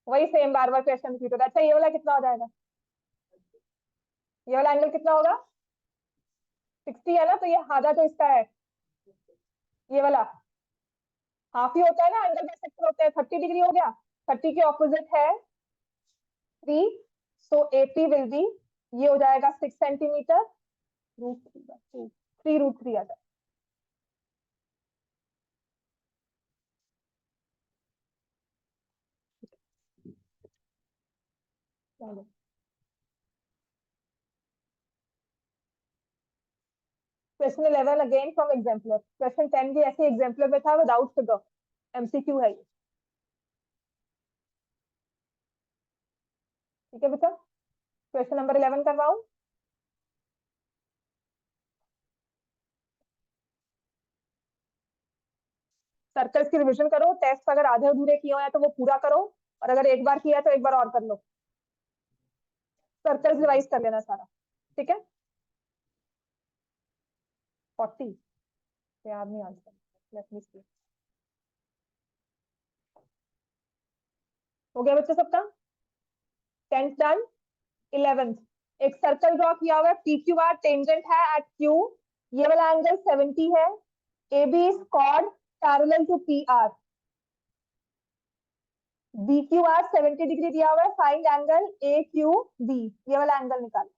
वही सेम बार बार क्वेश्चन रिपीट होता है। अच्छा ये वाला कितना हो जाएगा, ये वाला एंगल कितना होगा 60 है ना, तो ये आधा तो इसका है, ये वाला हाफ ही होता है ना, एंगल बाइसेक्टर होते हैं। 30 डिग्री हो गया, 30 के ऑपोजिट है 3, सो AP विल बी, ये हो जाएगा 6 सेंटीमीटर, √3 3√3 आ जाएगा। चलो question 11 again from exemplar. Question 10 भी ऐसे एग्जाम्पलर में था विदाउट फिगर, MCQ है ये, ठीक है बेटा। Question number 11 करवाऊं। सर्कल्स की रिवीजन करो, टेस्ट अगर आधे अधूरे किए हैं तो वो पूरा करो, और अगर एक बार किया है तो एक बार और कर लो। सर्कल्स रिवाइज कर लेना सारा, ठीक है। 40 याद नहीं आंसर, लेट मी सी। हो गया बच्चे सबका, 10th डन। 11th एक सर्कल ड्रॉ किया हुआ है, PQR टेंजेंट है एट Q, ये वाला एंगल 70 है। AB is chord parallel to PR। B Q R 70 degree दिया हुआ है, find angle A Q B, ये वाला एंगल निकाल।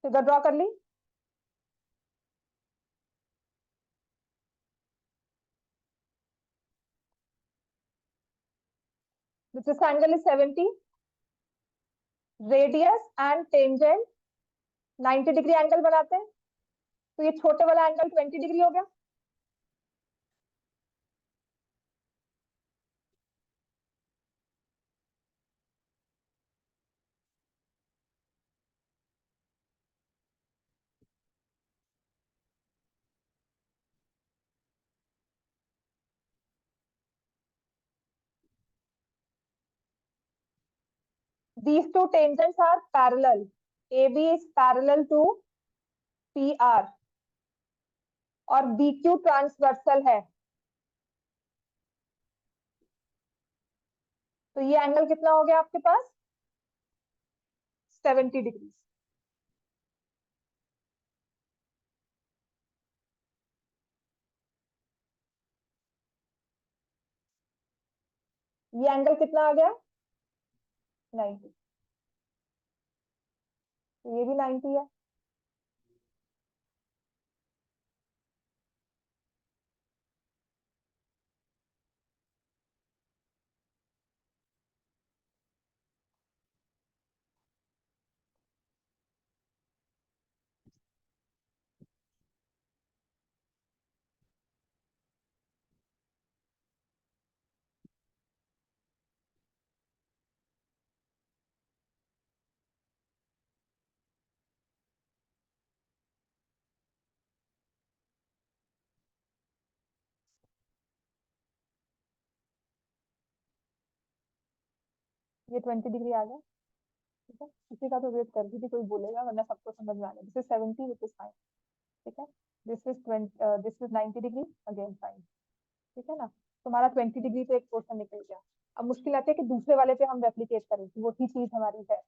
फिगर ड्रॉ कर ली। This angle is 70, radius and tangent 90 degree angle बनाते हैं, तो ये छोटे वाला एंगल 20 डिग्री हो गया। These two tangents are parallel. AB is parallel to PR और BQ ट्रांसवर्सल है। तो ये एंगल कितना हो गया आपके पास? 70 डिग्री। ये एंगल कितना आ गया? 90। तो ये भी 90 है। ये 20 डिग्री आ गया। ठीक है, इसी का तो वेट कर रही थी कोई बोलेगा, वरना सबको समझ में आ गया। This is 70 which is fine. ठीक है, this is 20, this is 90 degree, again fine. ठीक है ना, तुम्हारा 20 डिग्री पे एक पोर्शन निकल गया। अब मुश्किल आती है कि दूसरे वाले पे हम रेप्लिकेट करें, वो ही चीज हमारी है,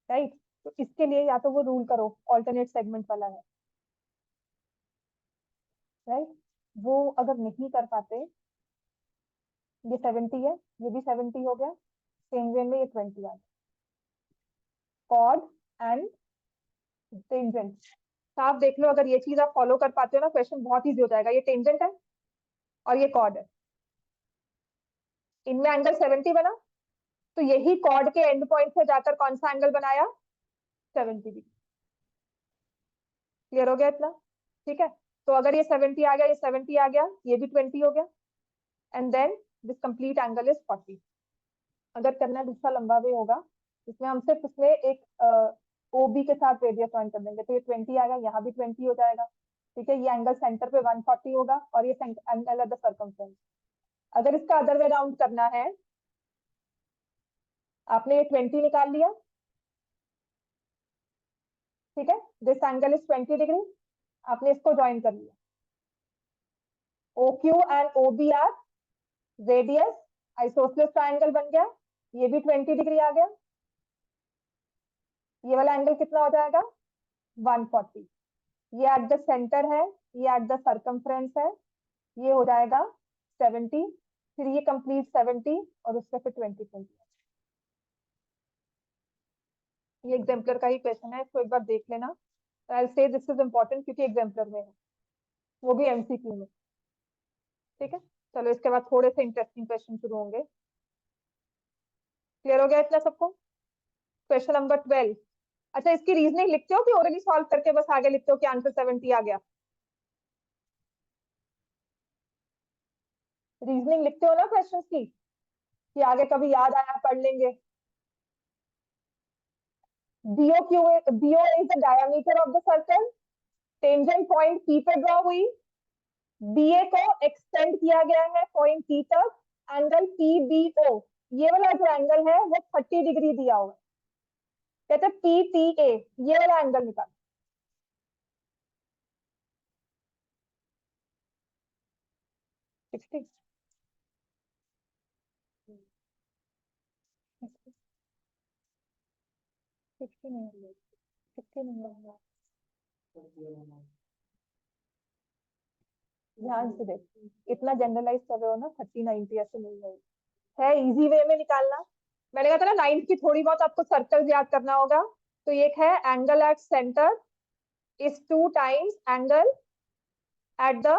राइट। तो इसके लिए या तो वो रूल करो, ऑल्टरनेट सेगमेंट वाला है, राइट। वो अगर नहीं कर पाते, ये 70 है, ये भी 70 हो गया, सेम वे में ये 20 आ गया। कॉर्ड एंड टेंजेंट, आप देख लो, अगर ये चीज आप फॉलो कर पाते हो ना, क्वेश्चन बहुत इजी हो जाएगा। ये टेंजेंट है और ये कॉर्ड है, इनमें एंगल 70 बना, तो यही कॉर्ड के एंड पॉइंट से जाकर कौन सा एंगल बनाया? 70 डिग्री। क्लियर हो गया इतना? ठीक है, तो अगर ये 70 आ गया, ये 70 आ गया, ये भी 20 हो गया, and then this complete angle is 40। अगर करना दूसरा लंबा वे होगा, जिसमें हम सिर्फ इसमें एक ओ बी के साथ रेडियस ज्वाइन कर देंगे, तो ये 20 आ गया, यहाँ भी 20 हो जाएगा। ठीक है, ये एंगल सेंटर पे 140 होगा, और ये एंगल एट द सर्कमफ्रेंस। अगर इसका अदर वे राउंड करना है, आपने ये 20 निकाल लिया। ठीक है, दिस एंगल इज 20 डिग्री, आपने इसको ज्वाइन कर लिया। O Q and O B are radius, isosceles triangle बन गया, ये भी 20 डिग्री आ गया। ये वाला एंगल कितना हो जाएगा? 140। ये एट द सेंटर है, ये एट द सर्कमफ्रेंस है, ये हो जाएगा 70। फिर ये कंप्लीट 70 और उससे फिर 20। ये एग्जाम्पलर का ही क्वेश्चन है, इसको एक बार देख लेना। आई से दिस इज इम्पोर्टेंट क्योंकि एग्जाम्पलर में है, वो भी एमसीक्यू में। ठीक है, चलो इसके बाद थोड़े से इंटरेस्टिंग क्वेश्चन शुरू होंगे। क्लियर हो गया इतना सबको? Question number 12। अच्छा, इसकी रीजनिंग लिखते हो कि ओरली सॉल्व करके बस आगे लिखते हो कि आंसर 70 आ गया? रीजनिंग लिखते हो ना क्वेश्चन की, कि आगे कभी याद आया पढ़ लेंगे? BO is the diameter of the circle, tangent point P पे ड्रॉ हुई, BA को एक्सटेंड किया गया है पॉइंट P तक, एंगल PBO, ये वाला जो एंगल है वो 30 डिग्री दिया हुआ है, कहते हैं PTA, ये वाला एंगल निकाल। 60 60 नहीं, 60 नहीं, ध्यान से देख, इतना जनरलाइज कर रहे हो ना, 30-90 ऐसे नहीं है इजी वे में निकालना। मैंने कहा था ना 9th की थोड़ी बहुत आपको सर्कल याद करना होगा। तो ये है angle at centre is 2 times angle at the,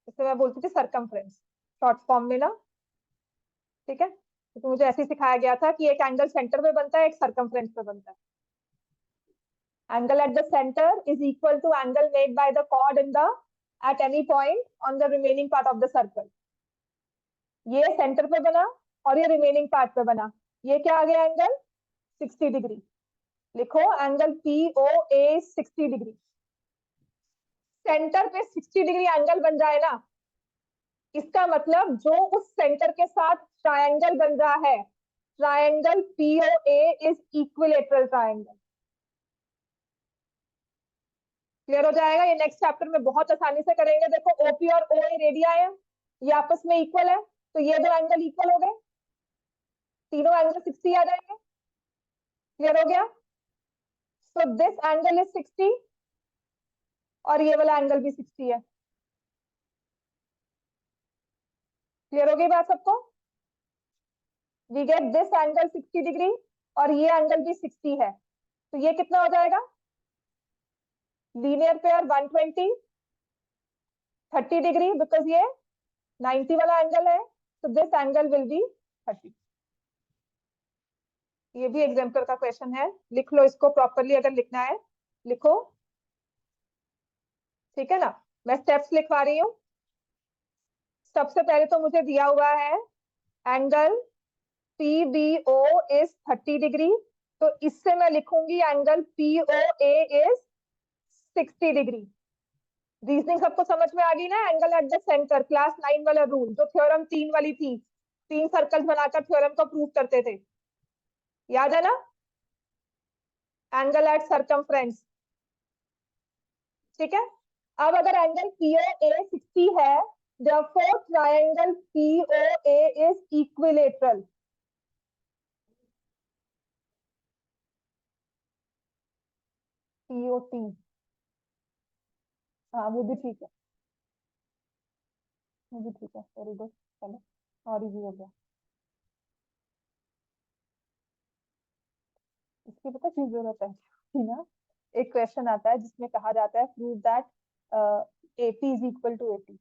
इसे मैं बोलती थी सरकमफ्रेंस शॉर्ट फॉर्म में ना, ठीक है। तो मुझे ऐसे ही सिखाया गया था कि एक एंगल सेंटर पे बनता है, एक सरकमफ्रेंस पे बनता है। Angle at the center is equal to angle made by the chord in the at any point on the remaining part of the circle. ये सेंटर पे बना और ये रिमेनिंग पार्ट पे बना, ये क्या आ गया एंगल 60 डिग्री। लिखो एंगल POA 60 डिग्री। सेंटर पे 60 डिग्री एंगल बन जाए ना, इसका मतलब जो उस सेंटर के साथ ट्रायंगल बन रहा है, triangle POA is equilateral triangle. Clear हो जाएगा, ये नेक्स्ट चैप्टर में बहुत आसानी से करेंगे। देखो OP और OA रेडिया है, ये आपस में इक्वल है, तो ये दो एंगल इक्वल हो गए, तीनों एंगल 60 आ जाएंगे। क्लियर हो गया, सो दिस एंगल इज 60 और ये वाला एंगल भी 60 है। क्लियर हो गई बात सबको, we get this angle 60 degree और ये एंगल भी 60 है, तो ये कितना हो जाएगा, लीनियर पेयर 120 30 डिग्री, बिकॉज ये 90 वाला एंगल है, तो दिस एंगल विल बी 30। ये भी एग्जाम्पल का क्वेश्चन है, लिख लो इसको प्रॉपरली, अगर लिखना है लिखो, ठीक है ना। मैं स्टेप्स लिखवा रही हूँ। सबसे पहले तो मुझे दिया हुआ है एंगल PBO इज 30 डिग्री, तो इससे मैं लिखूंगी angle POA is 60 degree. Reasoning सबको समझ में आ गई ना, angle at the centre, class 9 वाला रूल, जो थ्योरम 3 वाली थी, 3 सर्कल्स बनाकर थ्योरम को प्रूव करते थे, याद है ना, एंगल एट सरकमफ्रेंस, ठीक है। अब अगर एंगल POA 60 है, therefore triangle POA is equilateral। POT, हाँ वो भी ठीक है, वो भी ठीक है, वेरी गुड, चलो और इजी हो गया। इसकी पता क्यों जरूरत है कि ना, एक क्वेश्चन आता है जिसमें कहा जाता है prove that AP is equal to AT,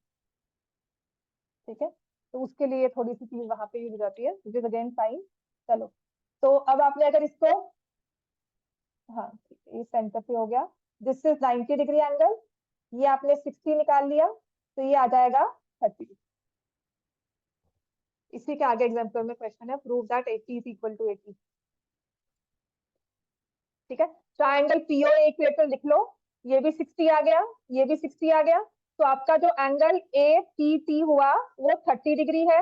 ठीक है, तो उसके लिए थोड़ी सी चीज वहां पे यूज हो जाती है, विच इज अगेन साइन। चलो, तो अब आपने अगर इसको, हाँ ठीक है, ये सेंटर पे हो गया, दिस इज 90 डिग्री एंगल, ये आपने 60 निकाल लिया, तो ये आ जाएगा 30। इसी के आगे एग्जाम्पल में क्वेश्चन है prove that AP is equal to AT, ठीक है। ट्रायंगल POA इक्वेटर लिख लो, ये भी 60 आ गया, ये भी 60 आ गया, तो आपका जो एंगल APT हुआ वो 30 डिग्री है।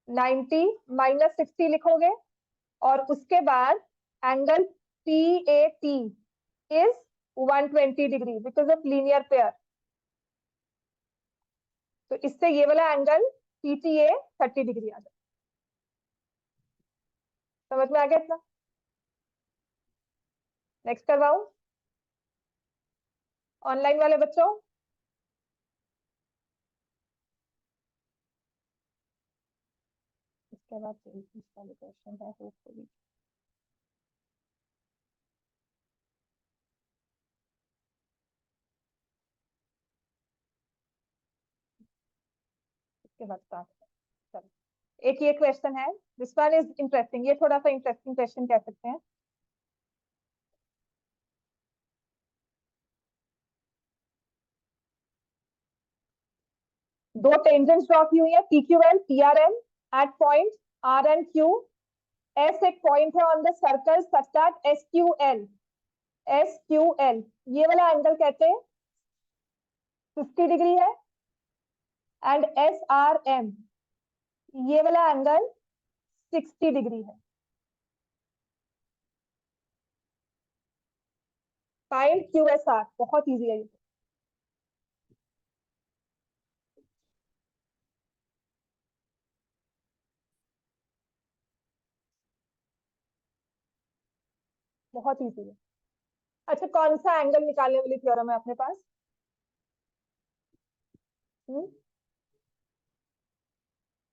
90 माइनस 60 लिखोगे, और उसके बाद angle PAT is 120 degree because of linear pair, तो इससे ये वाला एंगल PTA 30 डिग्री आ जाए। समझ में आ गया इतना, नेक्स्ट करवाऊं ऑनलाइन वाले बच्चों। इसके बाद वाले क्वेश्चन है होपफुली, इसके बाद स्टार्ट। चलो, एक ये क्वेश्चन है, दिस वन इज इंटरेस्टिंग, ये थोड़ा सा इंटरेस्टिंग क्वेश्चन कह सकते हैं। दो टेंजेंट्स ड्रॉ की हुई है PQL PRN at point R and Q, S एक पॉइंट है on the circle such that SQL ये वाला एंगल कहते हैं 50 डिग्री है, एंड SRM ये वाला एंगल 60 डिग्री है। फाइंड QSR, बहुत इजी है ये। बहुत इजी है। अच्छा, कौन सा एंगल निकालने वाली थ्योरम है अपने पास?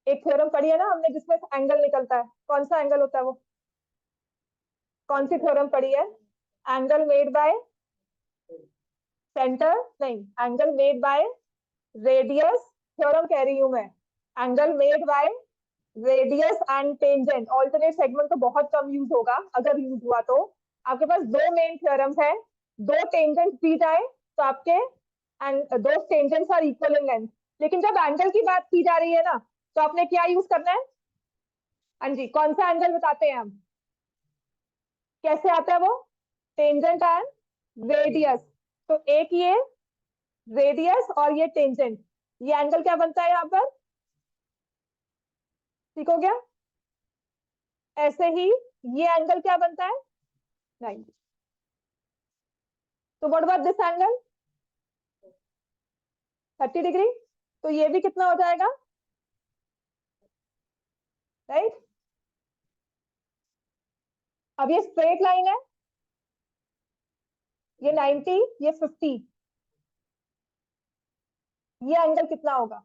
एक थ्योरम पढ़ी है ना हमने जिसमें एंगल निकलता है, कौन सा एंगल होता है वो? कौन सी थ्योरम पढ़ी है? एंगल मेड बाय सेंटर, नहीं, angle made by radius theorem कह रही हूं मैं। Angle made by radius and tangent. Alternate segment तो बहुत कम यूज होगा, अगर यूज हुआ तो। आपके पास दो मेन थ्योरम्स है, दो टेंजेंट दी जाए तो आपके दो tangents are equal in length. लेकिन जब एंगल की बात की जा रही है ना, तो आपने क्या यूज करना है? हाँ जी, कौन सा एंगल बताते हैं हम? कैसे आता है वो? Tangent and radius. तो एक ये रेडियस और ये टेंजेंट, ये एंगल क्या बनता है यहाँ पर? ठीक हो गया? ऐसे ही ये एंगल क्या बनता है? 90। तो what about this angle? 30 degree. तो ये भी कितना हो जाएगा? राइट। अब ये स्ट्रेट लाइन है, ये 90, ये 50, ये एंगल कितना होगा?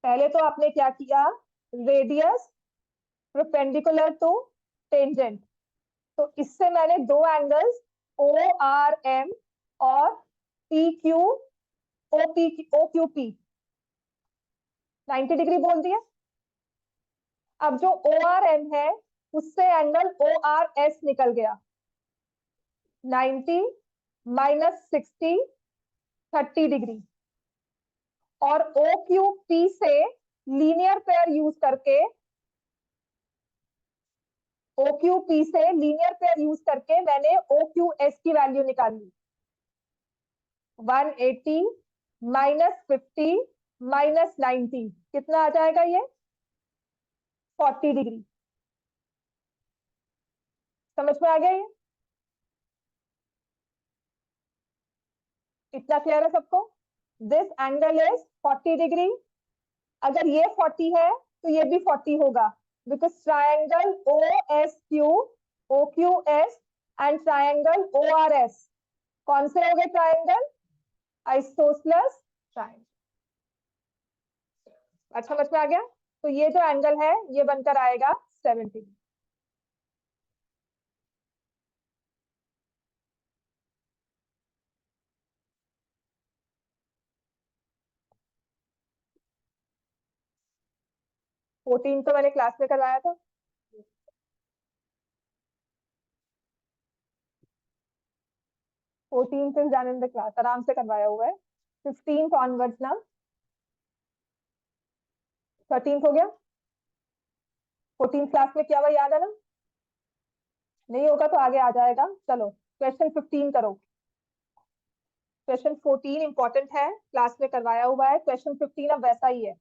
पहले तो आपने क्या किया? Radius perpendicular to tangent. तो इससे मैंने दो एंगल्स ORM और OQP 90 डिग्री बोल दिया। अब जो ORM है उससे एंगल ORS निकल गया, 90 माइनस 60 30 डिग्री। और OQP से लीनियर पेयर यूज करके, OQP से लीनियर पेयर यूज करके मैंने OQS की वैल्यू निकाली। 180 माइनस 50 माइनस 90 कितना आ जाएगा? ये 40 डिग्री। समझ में आ गया ये? इतना क्लियर है सबको? This angle is 40 degree. अगर ये 40 है तो ये भी 40 होगा, because triangle OSQ, OQS and triangle ORS कौन से हो गए ट्रायंगल? Isosceles triangle. अच्छा, समझ में आ गया? तो ये जो एंगल है ये बनकर आएगा 70। फोर्टीन तो मैंने क्लास में करवाया था। 14 से जाने द क्लास आराम से करवाया हुआ है। 15 ऑनवर्ड्स ना। 13 हो गया। 14 क्लास में क्या हुआ याद है ना? नहीं होगा तो आगे आ जाएगा। चलो क्वेश्चन 15 करो। क्वेश्चन 14 इंपॉर्टेंट है, क्लास में करवाया हुआ है। क्वेश्चन 15 अब वैसा ही है।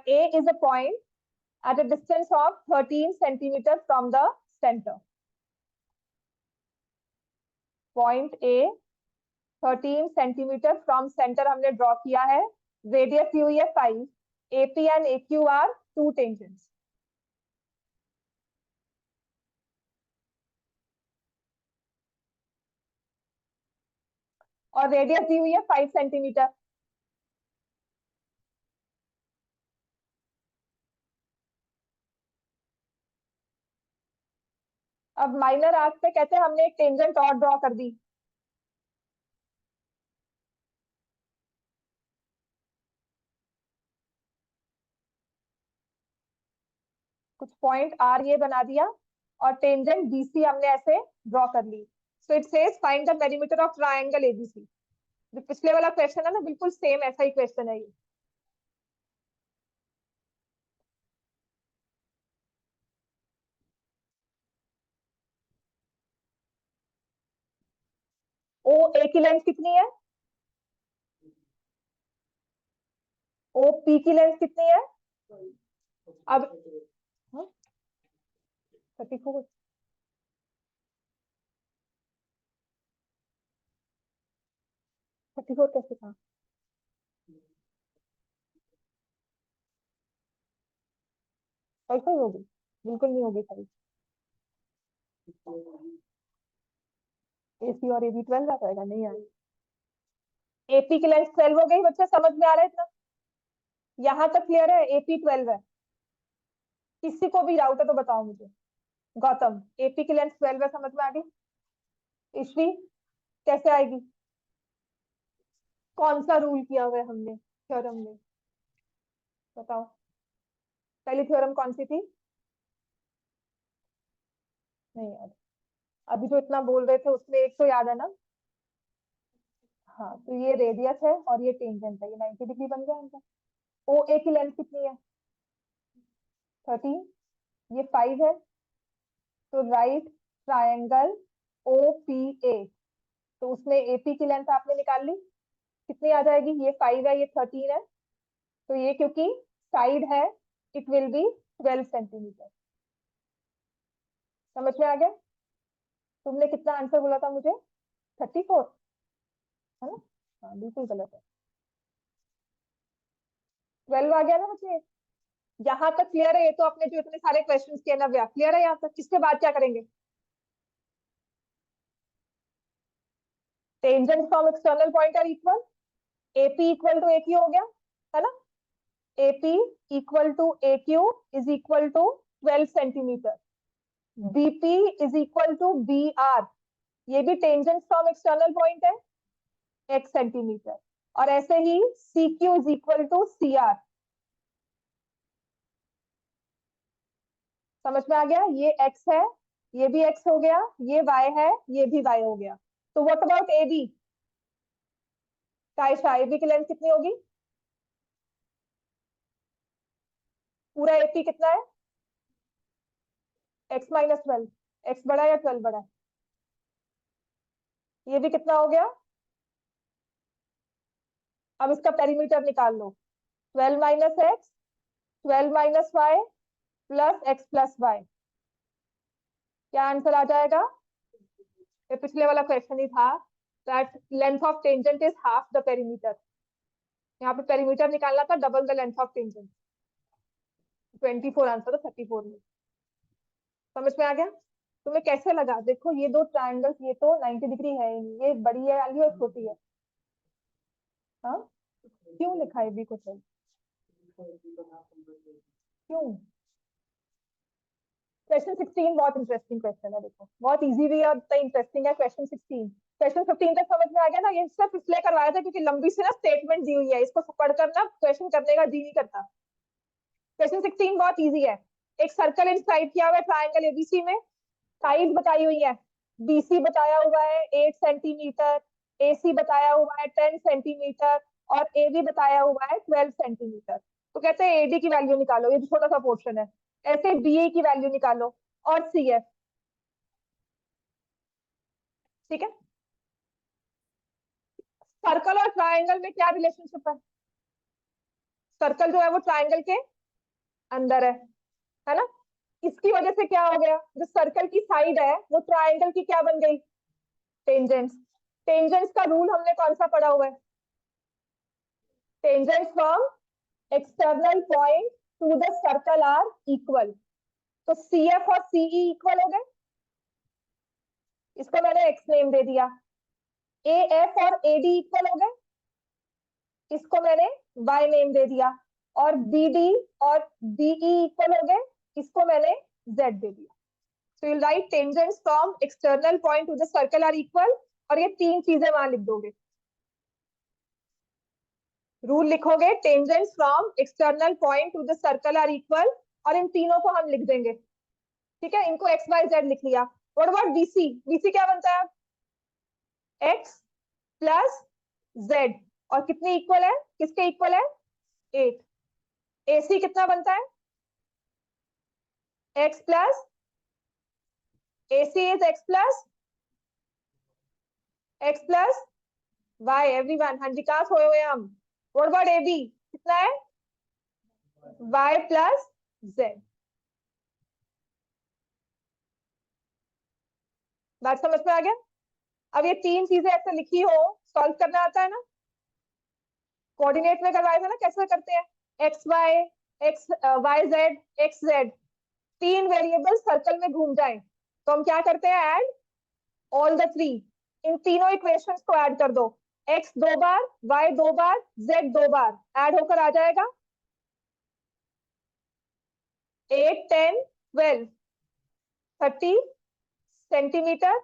A is a point at a distance of 13 centimeter from the center. Point A 13 centimetre from centre हमने ड्रॉ किया है। रेडियस दी हुई है 5। AP and AQ are two tangents. और रेडियस दी हुई है 5 सेंटीमीटर। अब माइनर आर्क पे कहते हैं हमने एक टेंजेंट और ड्रॉ कर दी। कुछ पॉइंट R ये बना दिया और टेंजेंट BC हमने ऐसे ड्रॉ कर ली। So it says find the perimeter of triangle ABC। जो पिछले वाला क्वेश्चन है ना, बिल्कुल सेम ऐसा ही क्वेश्चन है ये। की लेंथ कितनी है? OP की लेंथ कितनी है? अब 34, 34 कैसे था? ऐसा ही होगी, बिल्कुल नहीं होगी सही। AC और AB 12 आ जाएगा, नहीं आएगा। AP की लेंथ 12 हो गई बच्चे, समझ में आ रहा है इतना? यहाँ तक क्लियर है? AP 12 है, किसी को भी डाउट है तो बताओ मुझे। गौतम, AP की लेंथ 12 है, समझ में आ गई? ईश्वी, कैसे आएगी? कौन सा रूल किया हुआ है हमने थ्योरम में, बताओ। पहली थ्योरम कौन सी थी? नहीं याद। अभी जो इतना बोल रहे थे उसमें एक तो याद है ना? हाँ, तो ये रेडियस है और ये टेंजेंट है, ये 90 डिग्री बन गया इनका। OA की लेंथ कितनी है? 13, ये 5 है, तो राइट ट्रायंगल OPA। तो उसमें AP की लेंथ आपने निकाल ली, कितनी आ जाएगी? ये 5 है, ये 13 है, तो ये क्योंकि साइड है, इट विल बी 12 सेंटीमीटर। समझ में आ गया? तुमने कितना आंसर बोला था मुझे? 34, है ना? हाँ, बिल्कुल गलत है। 12 आ गया ना बच्चे? यहाँ तक क्लियर है? ये तो अपने जो इतने सारे क्वेश्चंस किए ना, व्या क्लियर है यहाँ तक? किसके बाद क्या करेंगे? Tangent from external point are equal, AP equal to AQ हो गया, है ना? AP equal to AQ is equal to 12 centimetre. BP is equal to BR, ये भी टेंजेंट फ्रॉम एक्सटर्नल पॉइंट है, x सेंटीमीटर। और ऐसे ही CQ is equal to CR। समझ में आ गया? ये x है, ये भी x हो गया, ये y है, ये भी y हो गया। तो व्हाट अबाउट AB? कायशा, AB की लेंथ कितनी होगी? पूरा AP कितना है? x माइनस 12, x बड़ा या 12 बड़ा? ये भी कितना हो गया? अब इसका पेरीमीटर निकाल लो। 12 minus x, 12 minus y plus x plus y, क्या आंसर आ जाएगा? ये पिछले वाला क्वेश्चन ही था, that length of tangent is half the perimeter. यहाँ पे पेरीमीटर निकालना था, double the length of tangent. 24 answer था 34 में। समझ में आ गया? तुम्हें कैसे लगा? देखो ये दो ट्रायंगल्स, ये तो 90 डिग्री है ही नहीं, ये बड़ी है वाली और छोटी है। हाँ, क्यों लिखा है भी कुछ है? क्यों? क्वेश्चन 16 बहुत इंटरेस्टिंग क्वेश्चन है, देखो बहुत इजी भी है और इतना इंटरेस्टिंग है क्वेश्चन 16। क्वेश्चन 15 तक समझ में आ गया ना? ये सिर्फ इसलिए करवाया था क्योंकि लंबी सी ना स्टेटमेंट दी हुई है, इसको पढ़कर ना क्वेश्चन करने का जी नहीं करता। क्वेश्चन 16 बहुत इजी है। एक सर्कल इंस्क्राइब किया हुआ है ट्राइंगल एबीसी में, साइड बताई हुई है। BC बताया हुआ है 8 सेंटीमीटर, AC बताया हुआ है 10 सेंटीमीटर और AB बताया हुआ है 12 सेंटीमीटर। तो कहते हैं AD की वैल्यू निकालो, ये छोटा सा पोर्शन है। ऐसे BA की वैल्यू निकालो और CF। ठीक है? सर्कल और ट्राइंगल में क्या रिलेशनशिप है? सर्कल जो है वो ट्राइंगल के अंदर है ना? इसकी वजह से क्या हो गया? जो सर्कल की साइड है वो ट्राइंगल की क्या बन गई? टेंजेंट्स। टेंजेंट्स का रूल हमने कौन सा पढ़ा हुआ है? Tangents from external point to the circle are equal. तो CF और CE इक्वल हो गए, इसको मैंने x नेम दे दिया। AF और AD इक्वल हो गए, इसको मैंने y नेम दे दिया। और BD और BE इक्वल हो गए, इसको मैंने z दे दिया। So you'll write tangents from external point to the circle are equal, और ये तीन चीजें वहां लिख दोगे। रूल लिखोगे tangents from external point to the circle are equal, और इन तीनों को हम लिख देंगे। ठीक है, इनको x y z लिख लिया। What about BC? BC क्या बनता है? x प्लस z, और कितनी इक्वल है? किसके इक्वल है? 8। AC कितना बनता है? x plus, AC is x plus y everyone, हाँ जी कहाँ सोए हुए हैं हम? व्हाट अबाउट ए बी, कितना है? Y plus z. बात समझ में आ गया? अब ये तीन चीजें ऐसे लिखी हो, सॉल्व करना आता है ना? कोऑर्डिनेट में करवाया था ना, कैसे करते हैं? X Y, X Y Z, X Z, तीन वेरिएबल सर्कल में घूम जाए तो हम क्या करते हैं? Add all the three. इन तीनों इक्वेशंस को ऐड कर दो। एक्स दो बार, वाई दो बार, जेड दो बार, ऐड होकर आ जाएगा 8, 10, 12, 30 सेंटीमीटर।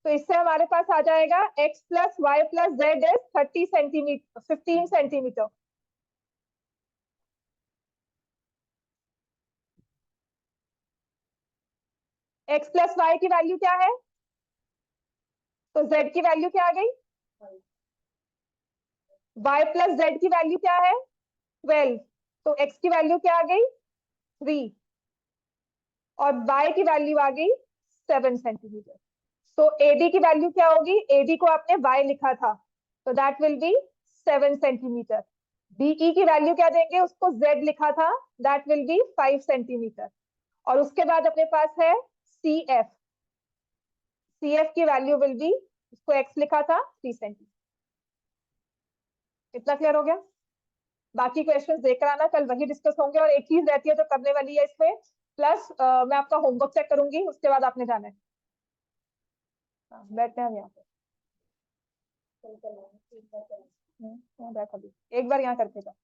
तो इससे हमारे पास आ जाएगा x plus y plus z is 30 centimetre, 15 centimetre. x plus y की वैल्यू क्या है? तो z की वैल्यू क्या आ गई? y प्लस जेड की वैल्यू क्या है? 12। तो x की वैल्यू क्या आ गई? 3। और y की वैल्यू आ गई 7 सेंटीमीटर। तो AD की वैल्यू क्या होगी? AD को आपने y लिखा था, तो that will be 7 centimetre. BE की वैल्यू क्या देंगे? उसको z लिखा था, दैट विल बी 5 सेंटीमीटर। और उसके बाद अपने पास है CF। CF की वैल्यू विल बी, उसको x लिखा था, 3 सेंटीमीटर। इतना क्लियर हो गया? बाकी क्वेश्चंस देखकर आना, कल वही डिस्कस होंगे। और एक चीज रहती है जो करने वाली है इसमें, प्लस मैं आपका होमवर्क चेक करूंगी, उसके बाद आपने जाना है। बैठते हैं हम यहाँ पे। यहाँ बैठ अभी, एक बार यहाँ करके जाओ।